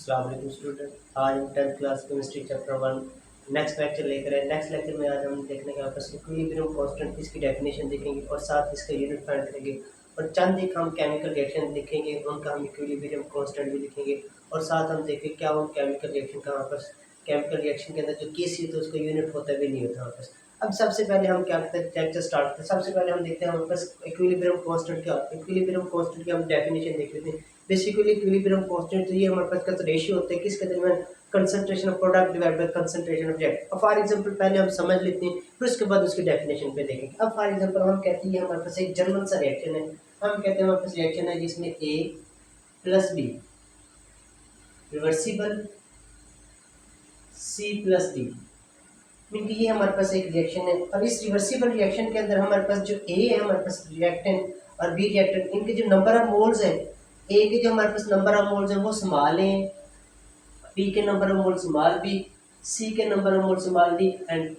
अस्सलाम वालेकुम स्टूडेंट। आज हम 10th class chemistry chapter 1 next lecture लेकर आए। नेक्स्ट लेक्चर में आज हम देखने के आपस इक्विलिब्रियम कांस्टेंट इसकी डेफिनेशन देखेंगे और साथ इसका यूनिट फाइंड करेंगे और चंद एक हम केमिकल रिएक्शन देखेंगे, उनका हम इक्विलिब्रियम कांस्टेंट भी लिखेंगे और साथ हम देखेंगे क्या वो केमिकल रिएक्शन का आपस केमिकल रिएक्शन के अंदर जो केसी होता है उसका यूनिट होता भी नहीं होता आपस। अब सबसे पहले हम क्या करते हैं, लेक्चर स्टार्ट करते हैं। सबसे पहले हम देखते हैं हमारे पास इक्विलिब्रियम कांस्टेंट क्या होता है। इक्विलिब्रियम कांस्टेंट की हम डेफिनेशन देख लेते हैं। बेसिकली इक्विलिब्रियम कांस्टेंट तो ये हमारे पास का रेशियो होता है किसके दरमियान, concentration of product divide by concentration of react. अब फॉर एग्जांपल पहले हम समझ लेते हैं फिर उसके बाद उसकी डेफिनेशन पे देखेंगे। अब फॉर एग्जांपल हम कहते हैं हमारे पास एक जनरल सा रिएक्शन है। हम कहते हैं हमारे पास रिएक्शन है जिसमें A plus B reversible C plus D mean ये हमारे पास एक रिएक्शन है और इस रिवर्सिबल रिएक्शन के अंदर हमारे पास जो ए है हमारे पास रिएक्टेंट और बी रिएक्टेंट, इनके जो नंबर ऑफ मोल्स हैं, ए के जो हमारे पास नंबर ऑफ मोल्स हैं वो स्मॉल है, बी के number of mole small B, C के number of mole small D and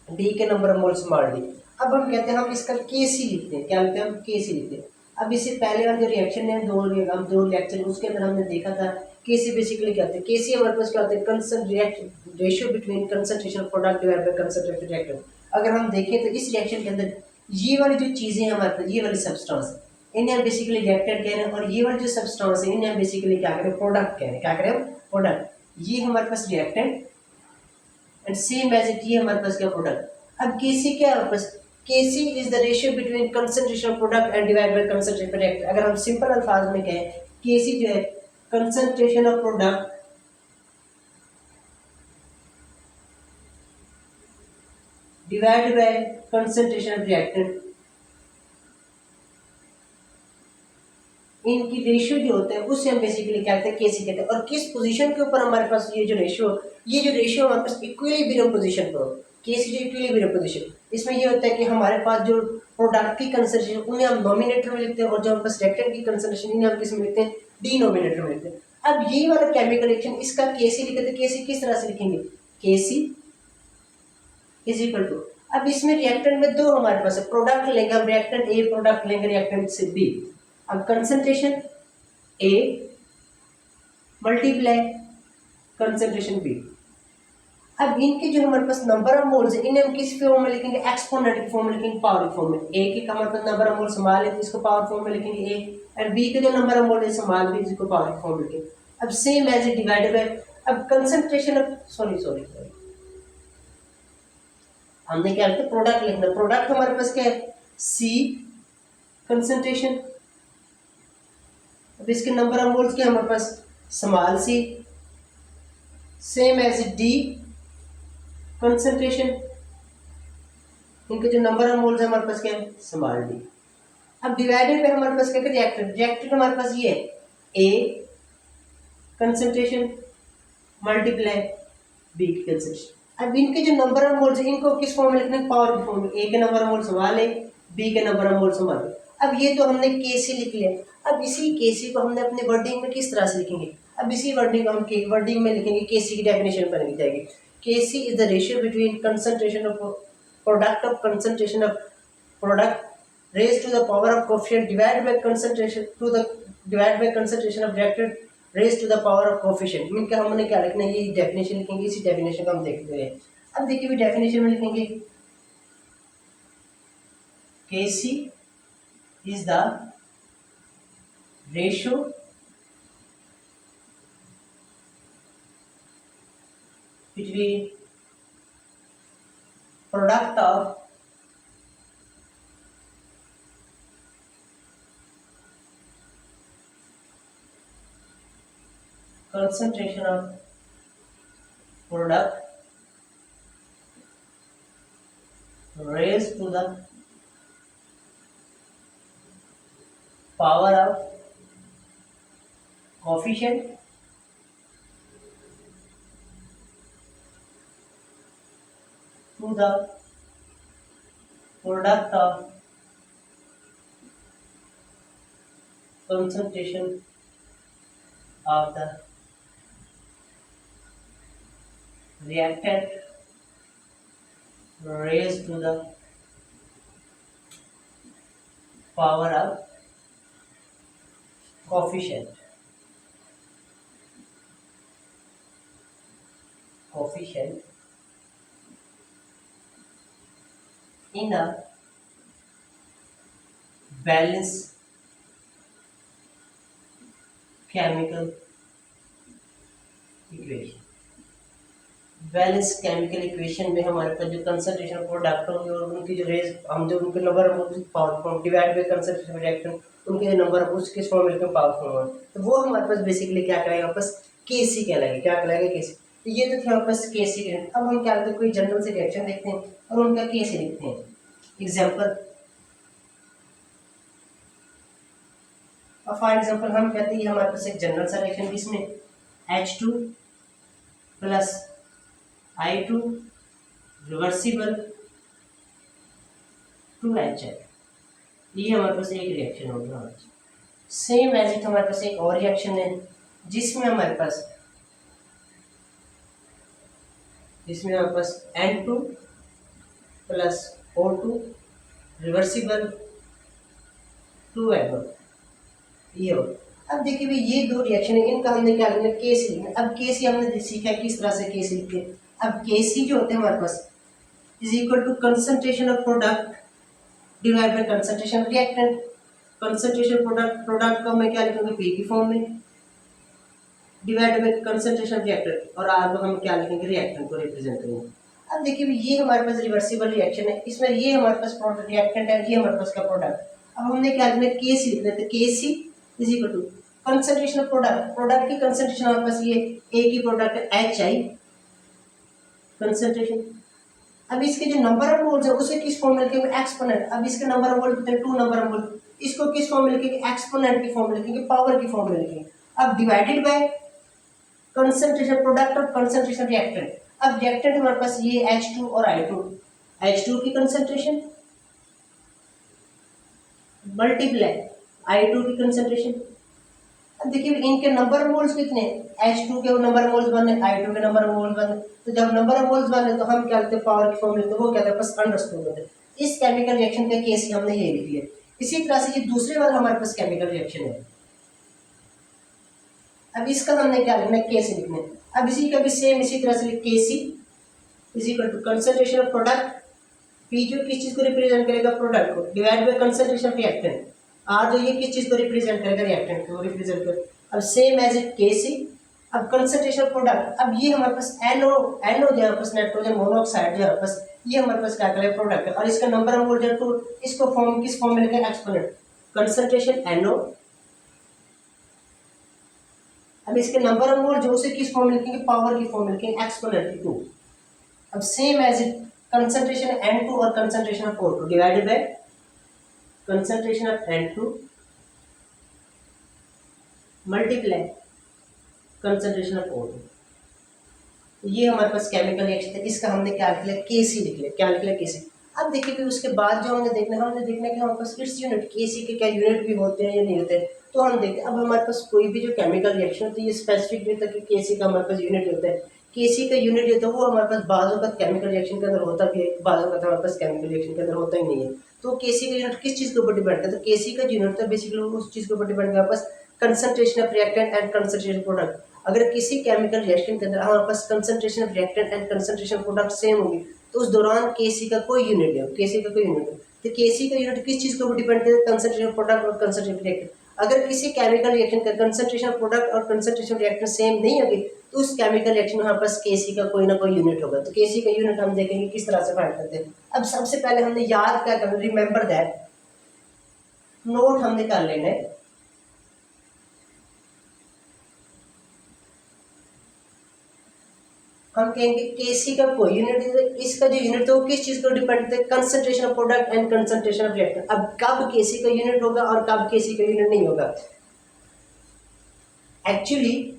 D के number of mole small D. अब हम कहते हैं हम इसका केसी लिखते हैं। क्या लिखते हैं हम? केसी लिखते हैं। अब इससे पहले वाला जो रिएक्शन है हम दो रिएक्शन उसके अंदर हमने देखा था केसी बेसिकली क्या होता है। केसी हमारे पास क्या होता है, कंसंट reaction ratio between concentration of product divided by concentration reactant. अगर हम देखें तो इस रिएक्शन के अंदर ये वाली जो चीजें हैं हमारे पास, ये वाली सब्सटेंस है, इन्हें हम बेसिकली रिएक्टेंट कह रहे हैं और ये वाली जो सब्सटेंस है इन्हें हम बेसिकली क्या करें, प्रोडक्ट कह रहे हैं। क्या करें हम? प्रोडक्ट। ये हमारे पास reactant and same as it ये हमारे पास क्या, प्रोडक्ट। अब केसी क्या है हमारे पास, KC is the ratio between concentration of product and divide by concentration reactant. अगर हम सिंपल अल्फाज में कहें, केसी जो है concentration of product divide by concentration of reactant, इनकी रेशियो जो होता है उससे हम बेसिकली क्या कहते हैं, केसी कहते हैं। और किस पोजीशन के ऊपर हमारे पास ये जो रेशियो हमारे पास इक्विलिब्रियम पोजीशन पर हो, केसी जो इक्विलिब्रियम पोजीशन, इसमें ये होता है कि हमारे पास जो प्रोडक्ट की कंसंट्रेशन उन्हें हम नॉमिनेटर में लिखते हैं और जो हमारे पास रिएक्टेंट की कंसंट्रेशन इन्हें हम किस में लिखते हैं, डिनोमिनेटर में लिखते हैं। अब ये वाला केमिकल रिएक्शन इसका केसी लिखते हैं। केसी किस तरह से लिखेंगे, केसी इज इक्वल टू, अब इसमें रिएक्टेंट में दो हमारे पास है, प्रोडक्ट लेंगे हम रिएक्टेंट ए, प्रोडक्ट लेंगे रिएक्टेंट से बी। अब concentration A multiply concentration B. अब इनके जो हमारे पास नंबर ऑफ मोल्स है इन्हें हम किस फॉर्म में लिखेंगे, एक्सपोनेंट की फॉर्म में लिखेंगे, पावर की फॉर्म में। ए के हमारे पास नंबर ऑफ मोल स्मॉल है तो इसको पावर फॉर्म में लिखेंगे ए, एंड बी के जो नंबर ऑफ मोल है स्मॉल बी, इसको पावर की फॉर्म में लिखेंगे। अब same as it divided by, अब कंसंट्रेशन ऑफ सॉरी हमने क्या लिखा, प्रोडक्ट लिखना। प्रोडक्ट हमारे पास क्या है, सी कंसंट्रेशन, अब इसके नंबर ऑफ मोल्स क्या हमारे पास, small C, same as D concentration, इनके जो नंबर ऑफ मोल्स है हमारे पास क्या है, स्मॉल डी। अब डिवाइडेड पे हमारे पास क्या है, रिएक्टेंट। रिएक्टेंट हमारे पास ये है ए कंसंट्रेशन मल्टीप्लाई बी की कंसंट्रेशन। अब इनके जो नंबर ऑफ मोल्स है इनको किस फॉर्म में लिखना है, पावर की फॉर्म में। ए के नंबर ऑफ मोल स्मॉल है, बी के नंबर ऑफ मोल स्मॉल है। अब ये तो हमने केसी लिख लिया। अब इसी केसी को हमने अपने वर्डिंग में किस तरह से लिखेंगे, अब इसी वर्डिंग को हम वर्डिंग में लिखेंगे। केसी की डेफिनेशन बन जाएगी, KC is the ratio between concentration of product of concentration of product raise to the power of coefficient divide by concentration to the divide by concentration of reactant raise to the power of coefficient. Mean क्या हमने क्या लिखना है, ये definition लिखेंगे। इसी definition को हम देखते हैं। अब देखिए भी डेफिनेशन में लिखेंगे KC is the ratio between product of concentration of product raised to the power of coefficient to the product of concentration of the reactant raised to the power of coefficient। coefficient in a balanced chemical equation। Balance chemical equation में हमारे पास जो concentration product होंगे और उनकी जो raise हम जो उनके number of power form divide by concentration reactant उनके जो नंबर ऑफ उसके फॉर्म मिलकर पावर फॉर्म तो वो हमारे पास बेसिकली क्या करेगा वापस केसी कहलाएगा। क्या कहलाएगा? केसी। तो ये तो थे हमारे पास केसी। अब हम क्या करते हैं, कोई जनरल से रिएक्शन देखते हैं और उनका केसी लिखते हैं। एग्जाम्पल, फॉर एग्जाम्पल हम कहते हैं हमारे पास एक जनरल सा रिएक्शन जिसमें H2 plus I2 reversible 2HI, ये हमारे पास एक रिएक्शन होगा। सेम एज इट हमारे पास एक और रिएक्शन है जिसमें हमारे पास N2 plus O2 reversible 2N1, ये हो। अब देखिए भाई ये दो रिएक्शन है, इनका हमने क्या लिखना है? केसी लिखना। अब केसी हमने सीखा है किस तरह से केसी लिखते हैं। अब केसी जो होते हैं हमारे पास is equal to concentration of product divide by concentration of reactant. Concentration product को मैं क्या लिखूंगा? पी की फॉर्म में, divide by concentration of reactant, और आर को हम क्या लिखेंगे? रिएक्टेंट को रिप्रेजेंट करेंगे। अब देखिए ये हमारे पास रिवर्सिबल रिएक्शन है, इसमें ये हमारे पास प्रोडक्ट रिएक्टेंट है, ये हमारे पास का प्रोडक्ट। अब हमने क्या लिखना है? केसी लिखना है। तो KC is equal to concentration of product की कंसंट्रेशन हमारे पास ये ए की प्रोडक्ट है HI कंसंट्रेशन। अब इसके जो नंबर ऑफ मोल्स है उसे किस फॉर्म में लिखेंगे? एक्सपोनेंट। अब इसके नंबर ऑफ मोल्स कितने? 2 नंबर ऑफ मोल्स। इसको किस फॉर्म में लिखेंगे? एक्सपोनेंट की फॉर्म में लिखेंगे, पावर की फॉर्म में लिखेंगे। अब डिवाइडेड बाय कंसंट्रेशन प्रोडक्ट और कंसंट्रेशन रिएक्टेंट। अब रिएक्टेंट हमारे पास ये H2 और I2, H2 की कंसंट्रेशन मल्टीप्लाई I2 की कंसंट्रेशन। अब देखिए इनके नंबर ऑफ मोल्स कितने? H2 के नंबर ऑफ मोल्स 1 है, I2 के नंबर ऑफ मोल्स 1 है। तो जब नंबर ऑफ मोल्स 1 है तो हम क्या लेते हैं? पावर की फॉर्म लेते हैं, वो क्या है? बस अंडरस्टूड होता है। इस केमिकल रिएक्शन का केस हमने ये लिख लिया। इसी तरह से ये दूसरे वाला हमारे पास केमिकल रिएक्शन है। अब इसका हमने क्या लिखना है? केसी लिखना है। अब इसी का भी सेम इसी तरह से KC is equal to concentration of product, P जो किस चीज को रिप्रेजेंट करेगा? प्रोडक्ट को, divide by concentration of reactant, R जो ये किस चीज को रिप्रेजेंट करेगा? रिएक्टेंट को रिप्रेजेंट करेगा। अब सेम एज इट केसी। अब कंसंट्रेशन प्रोडक्ट, अब ये हमारे पास NO जो हमारे पास नाइट्रोजन मोनोऑक्साइड जो हमारे पास ये हमारे पास क्या करेगा? प्रोडक्ट है, और इसका नंबर ऑफ मोल जो 2, इसको फॉर्म किस फॉर्म में लिखेंगे? Exponent concentration NO। अब इसके नंबर ऑफ मोल जो उसे किस फॉर्म में लिखेंगे? पावर की फॉर्म में लिखेंगे, एक्सपोनेंट 2। अब same as it concentration N2 और concentration of O2 divided by concentration of N2 multiply concentration of O2। ये हमारे पास केमिकल रिएक्शन है, इसका हमने क्या लिख लिया? केसी लिख लिया। क्या लिख लिया? केसी। अब देखिए फिर उसके बाद जो हमने देखना कि हमारे पास इट्स यूनिट, केसी के क्या यूनिट भी होते हैं या नहीं होते हैं, तो हम देखते हैं। अब हमारे पास कोई भी जो केमिकल रिएक्शन होती है ये स्पेसिफिक नहीं होता कि केसी का हमारे पास यूनिट होता है। केसी का यूनिट होता है वो हमारे पास बाजू का केमिकल रिएक्शन के अंदर होता भी है, बाजू का हमारे पास केमिकल रिएक्शन के अंदर होता ही नहीं है। तो केसी का यूनिट किस चीज़ के ऊपर डिपेंड करता है? तो केसी का यूनिट होता है बेसिकली उस चीज़ के ऊपर डिपेंड करता है बस concentration of reactant and concentration product. अगर किसी केमिकल रिएक्शन के अंदर हमारे पास concentration of reactant and concentration product same होगी तो उस दौरान केसी का कोई यूनिट है, केसी का कोई यूनिट है। तो केसी का यूनिट किस चीज़ के ऊपर डिपेंड करता है? कंसंट्रेशन प्रोडक्ट और कंसंट्रेशन रिएक्टेंट। अगर किसी केमिकल रिएक्शन का कंसंट्रेशन प्रोडक्ट और कंसंट्रेशन रिएक्टेंट सेम नहीं होगी तो उस केमिकल रिएक्शन में हमारे पास केसी का कोई ना कोई यूनिट होगा। तो केसी का यूनिट हम देखेंगे किस तरह से फाइंड करते हैं। अब सबसे पहले हमने याद क्या करना, रिमेंबर दैट, नोट हमने कर लेना है। हम कहेंगे केसी का कोई यूनिट है, इसका जो यूनिट है वो किस चीज को डिपेंड करता है? Concentration of product and concentration of reactant. अब कब केसी का यूनिट होगा और कब केसी का यूनिट नहीं होगा? Actually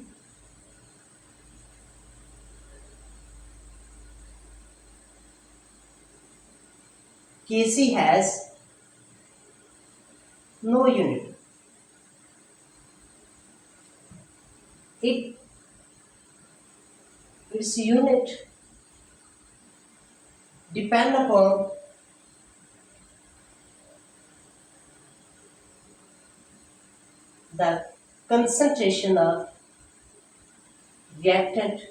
KC has no unit, its unit depend upon the concentration of reactant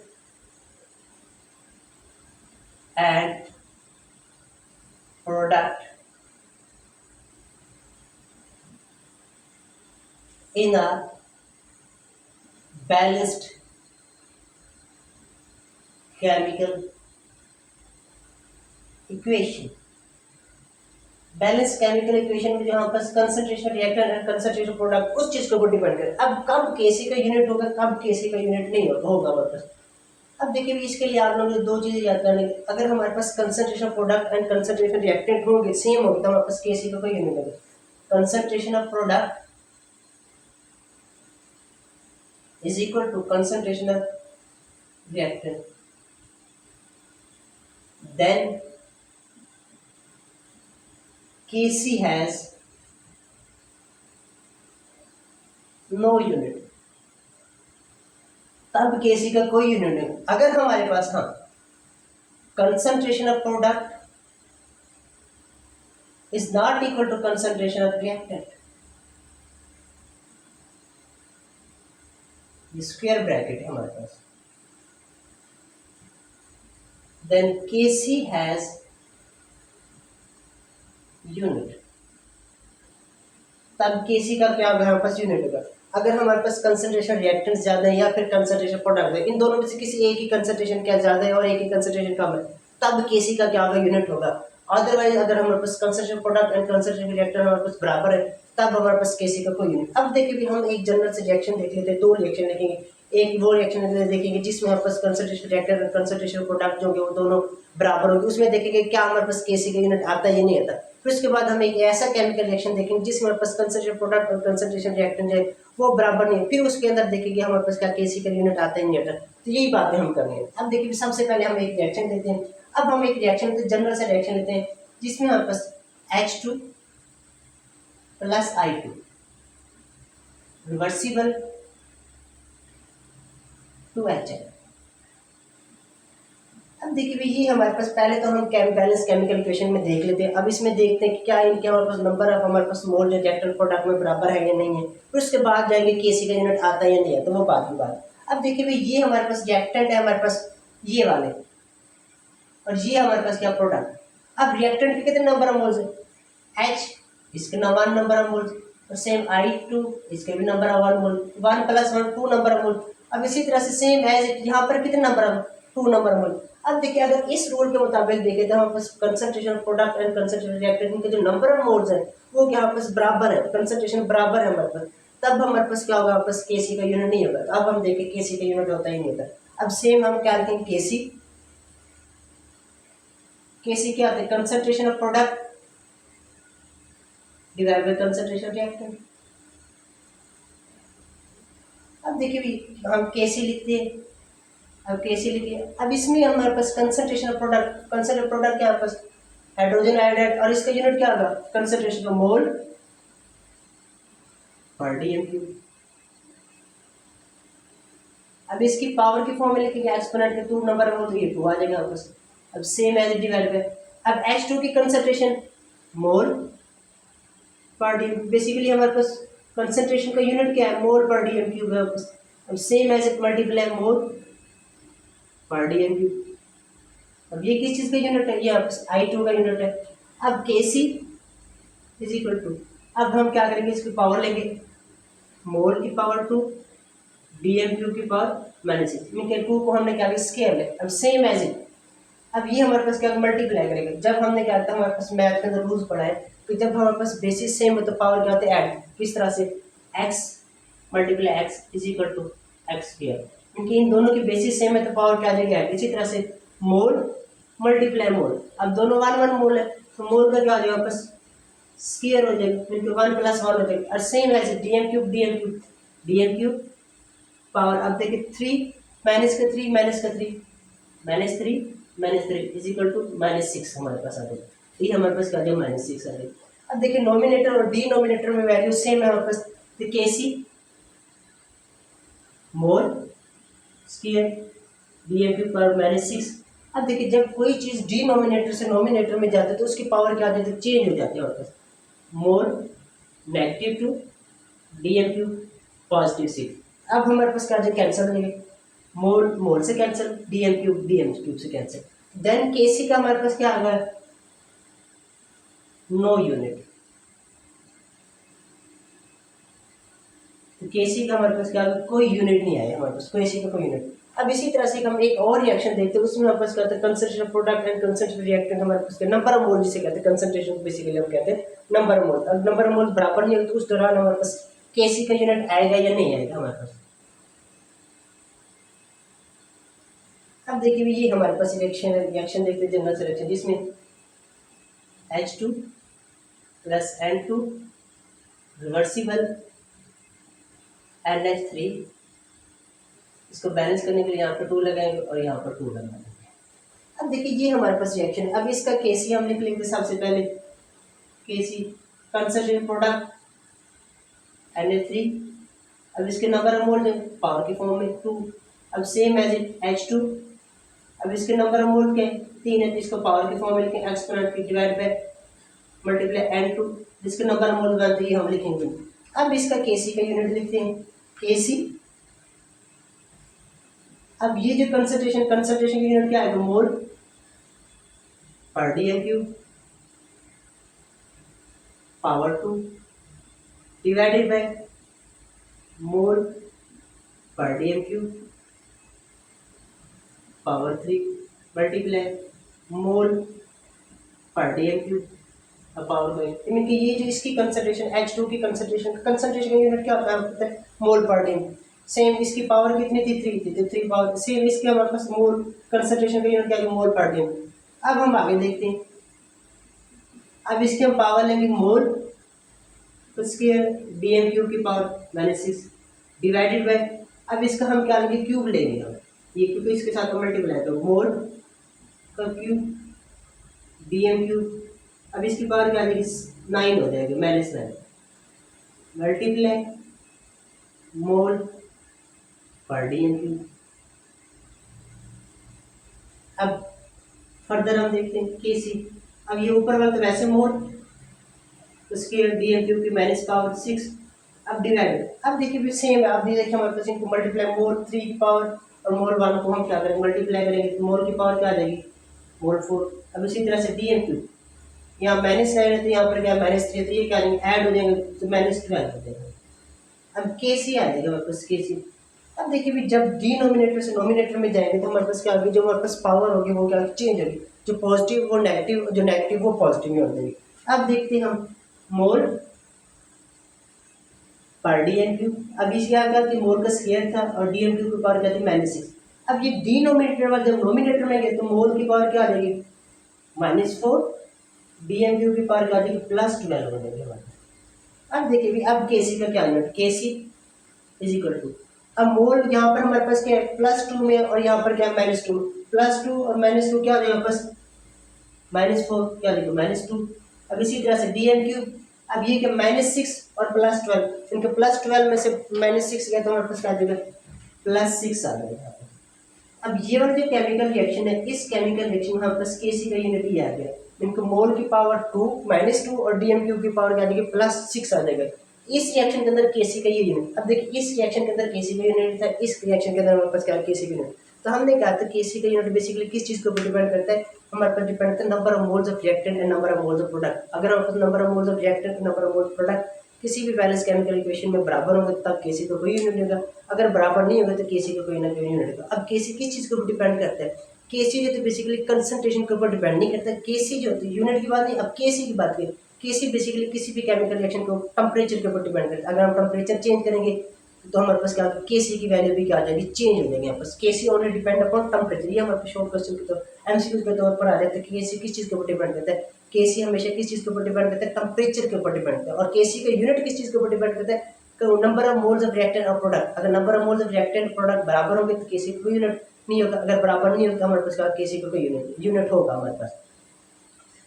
and product in a balanced chemical equation. Balance chemical equation में जहाँ पर concentration reactant and concentration product उस चीज के ऊपर डिपेंड करे। अब कब केसी का यूनिट होगा, कब केसी का यूनिट नहीं होगा हमारे पास। अब देखिए इसके लिए आप लोग दो चीजें याद करने, अगर हमारे पास concentration product and concentration reactant होंगे सेम होगी तो हमारे पास केसी का कोई यूनिट होगा। Concentration of product is equal to concentration of reactant, then Kc has no unit, तब Kc का कोई यूनिट नहीं। अगर हमारे पास हाँ concentration of product is not equal to concentration of reactant, square bracket है हमारे पास, देन Kc हैज यूनिट, तब Kc का क्या होगा हमारे पास यूनिट होगा। अगर हमारे पास कंसंट्रेशन रिएक्टेंट ज्यादा है या फिर कंसंट्रेशन प्रोडक्ट है, इन दोनों में से किसी एक ही कंसंट्रेशन क्या ज्यादा है और एक ही कंसंट्रेशन कम है, तब Kc का क्या होगा यूनिट होगा। अदरवाइज अगर हमारे पास concentration product and concentration reactant हमारे पास बराबर है तब हमारे पास Kc का कोई यूनिट। अब देखिए भी हम एक जनरल से रिएक्शन देख लेते हैं, दो रिएक्शन देखेंगे। एक वो रिएक्शन देखेंगे जिसमें हमारे पास कंसंट्रेशन रिएक्टेंट और कंसंट्रेशन प्रोडक्ट जो होंगे वो दोनों बराबर होंगे, उसमें देखेंगे क्या हमारे पास Kc का यूनिट आता है या नहीं आता। फिर उसके बाद हम एक ऐसा केमिकल रिएक्शन देखेंगे जिसमें हमारे पास कंसंट्रेशन प्रोडक्ट और कंसंट्रेशन रिएक्टेंट जो है वो बराबर नहीं है, फिर उसके अंदर देखेंगे हमारे पास क्या Kc का यूनिट आता है नहीं आता। तो यही बातें हम करनी है। अब देखिए सबसे पहले हम एक रिएक्शन देते हैं। अब हम एक रिएक्शन जनरल से रिएक्शन लेते हैं जिसमें हमारे पास H2 plus I2 reversible to HN। अब देखिए भाई ये हमारे पास पहले तो हम बैलेंस केमिकल इक्वेशन में देख लेते हैं। अब इसमें देखते हैं कि क्या इनके हमारे पास नंबर ऑफ हमारे पास मोल जो रिएक्टेंट प्रोडक्ट में बराबर है या नहीं है। फिर उसके बाद जाएंगे Kc का यूनिट आता है या नहीं है, तो वो बात की बात। अब देखिए भाई ये हमारे पास रिएक्टेंट है हमारे पास ये वाले, और ये हमारे पास क्या प्रोडक्ट। अब रिएक्टेंट के कितने नंबर ऑफ मोल्स है, H इसके 1 नंबर ऑफ मोल्स, और सेम I2 इसके भी number of 1 mole, 1 + 1 2 number of मोल। अब इसी तरह से सेम एज यहाँ पर कितने नंबर ऑफ 2 नंबर ऑफ मोल। अब देखिए अगर इस रूल के मुताबिक देखें तो हमारे पास concentration product and concentration reactant के जो नंबर ऑफ मोल्स है वो क्या हमारे पास बराबर है, कंसंट्रेशन बराबर है हमारे पास, तब हमारे पास क्या होगा हमारे पास Kc का यूनिट नहीं होगा। तो अब हम देखें Kc का यूनिट होता ही नहीं होता। अब सेम हम क्या लिखेंगे Kc क्या होता है, concentration of product divide by concentration reactant. अब देखिए भी हम Kc लिखते हैं, अब Kc लिखिए। अब इसमें हमारे पास concentration of product, concentration product क्या हमारे पास हाइड्रोजन आयोडाइड, और इसका यूनिट क्या होगा कंसंट्रेशन ऑफ मोल पर dm³। अब इसकी पावर की फॉर्म में लिखेंगे एक्सपोनेंट के 2 नंबर हो तो ये 2 आ जाएगा वापस। अब सेम एज डिवाइड बाय, अब H2 की कंसंट्रेशन मोल पर dm, बेसिकली हमारे पास कंसंट्रेशन का यूनिट क्या है मोल पर dm³ है वापस। अब सेम एज इट मल्टीप्लाई मोल पर dm³। अब ये किस चीज का यूनिट है, ये वापस I2 का यूनिट है। अब Kc इज इक्वल टू, अब हम क्या करेंगे इसकी पावर लेंगे, मोल की पावर 2 dm³ की पावर -6, मीन 2 को हमने क्या किया स्केल है। अब सेम एज इट, अब ये हमारे पास क्या मल्टीप्लाई करेंगे। जब हमने क्या था हमारे पास मैथ के अंदर रूल्स पढ़ा है कि जब हमारे पास बेसिस सेम हो तो पावर क्या होता है ऐड, किस तरह से x × x is equal to x², क्योंकि इन दोनों की बेसिस सेम है तो पावर क्या आ जाएगी ऐड। इसी तरह से मोल मल्टीप्लाई मोल, अब दोनों 1 1 मोल है तो मोल का क्या हो जाएगा वापस स्क्वायर हो जाएगा, क्योंकि 1 + 1 हो जाएगा। और सेम ऐसे dm³ पावर, अब देखिए 3 - 3 इज इक्वल टू -6 हमारे पास आ जाएगा। ये हमारे पास क्या आ जाएगा -6 आ जाएगा। अब देखिए नोमिनेटर और डिनोमिनेटर में वैल्यू सेम है हमारे पास, तो Kc mole square dm³ power -6। अब देखिए जब कोई चीज डिनोमिनेटर से नोमिनेटर में जाती है तो उसकी पावर क्या आ जाती है चेंज हो जाती है हमारे पास, मोल -2 dm³ +6। अब हमारे पास क्या आ जाए कैंसिल हो जाएगा, मोल मोल से कैंसिल, dm³ से कैंसिल। देन केसी का हमारे पास क्या आ गया, नो यूनिट। तो केसी का हमारे पास क्या आ गया, कोई यूनिट नहीं आया हमारे पास, केसी का कोई यूनिट। अब इसी तरह से हम एक और रिएक्शन देखते हैं, उसमें हमारे पास कहते हैं concentration product and concentration reactant, हमारे पास नंबर ऑफ मोल जिसे कहते हैं, कंसंट्रेशन बेसिकली हम कहते हैं नंबर ऑफ मोल। अब नंबर ऑफ मोल बराबर नहीं होगा तो उस दौरान हमारे पास केसी का यूनिट आएगा या नहीं आएगा हमारे पास। अब देखिए ये हमारे पास रिएक्शन देखते हैं, जनरल से रिएक्शन जिसमें H2 plus N2 reversible NH3, इसको बैलेंस करने के लिए यहाँ पर 2 लगाएंगे और यहाँ पर 2 लगाएंगे। अब देखिए ये हमारे पास रिएक्शन है। अब इसका केसी हम लिख लेंगे सबसे पहले, केसी कंसंट्रेशन प्रोडक्ट Na3, अब इसके नंबर ऑफ मोल पावर के फॉर्म में 2। अब सेम एज इट H2, अब इसके नंबर ऑफ मोल के 3 है तो इसको पावर के फॉर्म में लिखें, एक्सपोनेंट की डिवाइड बाय मल्टीप्लाई N2, जिसके नंबर ऑफ मोल बनते हैं हम लिखेंगे। अब इसका केसी का यूनिट लिखते हैं, केसी। अब ये जो कंसंट्रेशन की यूनिट क्या है, मोल पर DM cube power 2 divided by mole पर डीएम क्यूब पावर 3 मल्टीप्लाई मोल पर डीएम क्यूब पावर 5। मीन कि ये जो इसकी कंसंट्रेशन H2 की कंसंट्रेशन का यूनिट क्या होता है, मोल पर डीएम। सेम इसकी पावर कितनी थी, 3 थी, तो 3 पावर सेम इसके हमारे पास मोल कंसंट्रेशन का यूनिट क्या है, मोल पर डीएम। अब हम आगे देखते हैं, अब इसके हम पावर लेंगे मोल, तो इसके डीएम क्यूब की पावर -6 डिवाइडेड बाय, अब इसका हम क्या लेंगे, क्यूब लेंगे हम, ये क्योंकि इसके साथ मल्टीप्लाई तो मोल का क्यूब डीएम क्यूब, अब इसकी पावर क्या आएगी 9 हो जाएगी, -9 मल्टीप्लाई मोल पर डीएम क्यूब। अब फर्दर हम देखते हैं केसी, अब ये ऊपर वाला तो वैसे मोल, उसके डीएम क्यूब की -6, अब डिवाइड, अब देखिए भी सेम है। अब देखिए हमारे पास इनको मल्टीप्लाई मोल 3 की पावर और मोल 1 को हम क्या करेंगे, मल्टीप्लाई करेंगे तो मोल की पावर क्या आ जाएगी, मोल 4। अब इसी तरह से डीएम क्यूब, यहाँ -9 है तो यहाँ पर क्या -3 है, तो ये क्या ऐड हो जाएंगे तो -12 हो जाएगा। अब केसी आ जाएगा हमारे पास, केसी। अब देखिए भी जब डिनोमिनेटर से नोमिनेटर में जाएंगे तो हमारे पास क्या होगी, जो हमारे पास पावर होगी वो क्या चेंज होगी, जो पॉजिटिव वो नेगेटिव, जो नेगेटिव वो पॉजिटिव में हो जाएगी। अब देखते हैं हम मोल पर डीएम क्यूब, अब इस क्या करती मोल का स्क्वायर था और डीएम क्यूब की पावर क्या थी -6। अब ये डिनोमिनेटर वाला जब नोमिनेटर में गए तो मोल की पावर क्या आ जाएगी -4, डीएम क्यूब की पावर क्या आ जाएगी +12 हो जाएगी हमारे। अब देखिए भी अब केसी का क्या unit, KC is equal to, अब मोल यहाँ पर हमारे पास क्या है +2 में और यहाँ पर क्या है -2, +2 और -2 क्या हो जाएगा बस -4, क्या लिखो -2। अब इसी तरह से डीएम क्यूब, अब ये क्या -6 और +12, इनके +12 में से -6 गया तो हमारे पास क्या आ जाएगा +6 आ जाएगा। अब ये वाला जो केमिकल रिएक्शन है, इस केमिकल रिएक्शन में हमारे पास केसी का यूनिट ही आ गया, इनको मोल की पावर 2 -2 और डीएम क्यूब की पावर क्या आ जाएगी +6 आ जाएगा। इस रिएक्शन के अंदर केसी का ये यूनिट, अब देखिए इस रिएक्शन के अंदर केसी का यूनिट था, इस रिएक्शन के अंदर हमारे पास क्या केसी का यूनिट। तो हमने कहा था केसी का यूनिट बेसिकली किस चीज़ के ऊपर डिपेंड करता है, हमारे पास डिपेंड करता है number of moles of reactant and number of moles of product. अगर हमारे पास number of moles of reactant number of moles of product किसी भी बैलेंस केमिकल इक्वेशन में बराबर होंगे तब केसी का कोई यूनिट होगा, अगर बराबर नहीं होगा तो केसी का कोई ना कोई यूनिट होगा। अब केसी किस चीज़ के ऊपर डिपेंड करता है, केसी जो तो बेसिकली कंसंट्रेशन के ऊपर डिपेंड नहीं करता, केसी जो होती है यूनिट की बात नहीं। अब केसी की बात करें, केसी बेसिकली किसी भी केमिकल रिएक्शन को टेम्परेचर के ऊपर डिपेंड करता है, अगर हम टेम्परेचर चेंज करेंगे तो हमारे पास क्या केसी की वैल्यू भी क्या आ जाएगी चेंज हो जाएगी। यहाँ पर केसी ओनली डिपेंड अपॉन टेम्परेचर, ये हमारे पास शॉर्ट क्वेश्चन के तौर एमसीक्यू के तौर पर आ जाता है कि केसी किस चीज़ के ऊपर डिपेंड करता है, केसी हमेशा किस चीज़ के ऊपर डिपेंड करता है, टेम्परेचर के ऊपर डिपेंड करता है। और केसी का यूनिट किस चीज़ के ऊपर डिपेंड करता है, number of moles of reactant और प्रोडक्ट। अगर number of moles of reactant product बराबर होंगे तो केसी का कोई यूनिट नहीं होगा, अगर बराबर नहीं होगा हमारे पास क्या केसी का कोई यूनिट होगा हमारे पास।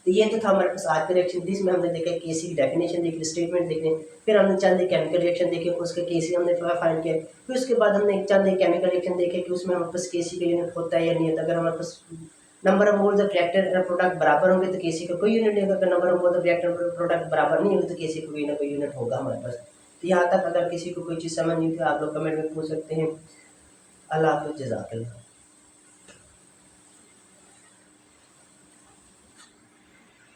तो ये तो था हमारे पास आज का रिएक्शन, जिसमें हमने देखा केसी की डेफिनेशन देखी, स्टेटमेंट देखे, फिर हमने चंद केमिकल रिएक्शन देखे, उसके केसी हमने फाइंड किया, फिर उसके बाद हमने चंद केमिकल रिएक्शन देखे कि उसमें हमारे पास केसी का यूनिट होता है या नहीं होता। अगर हमारे पास number of moles of reactant और प्रोडक्ट बराबर होंगे तो केसी का कोई यूनिट नहीं होगा, अगर number of moles of reactant और प्रोडक्ट बराबर नहीं होंगे तो केसी का कोई ना कोई यूनिट होगा हमारे पास। तो यहाँ तक अगर किसी को कोई चीज़ समझ नहीं थी आप लोग कमेंट में पूछ सकते हैं। अल्लाह हाफ़िज़, जज़ाकल्लाह।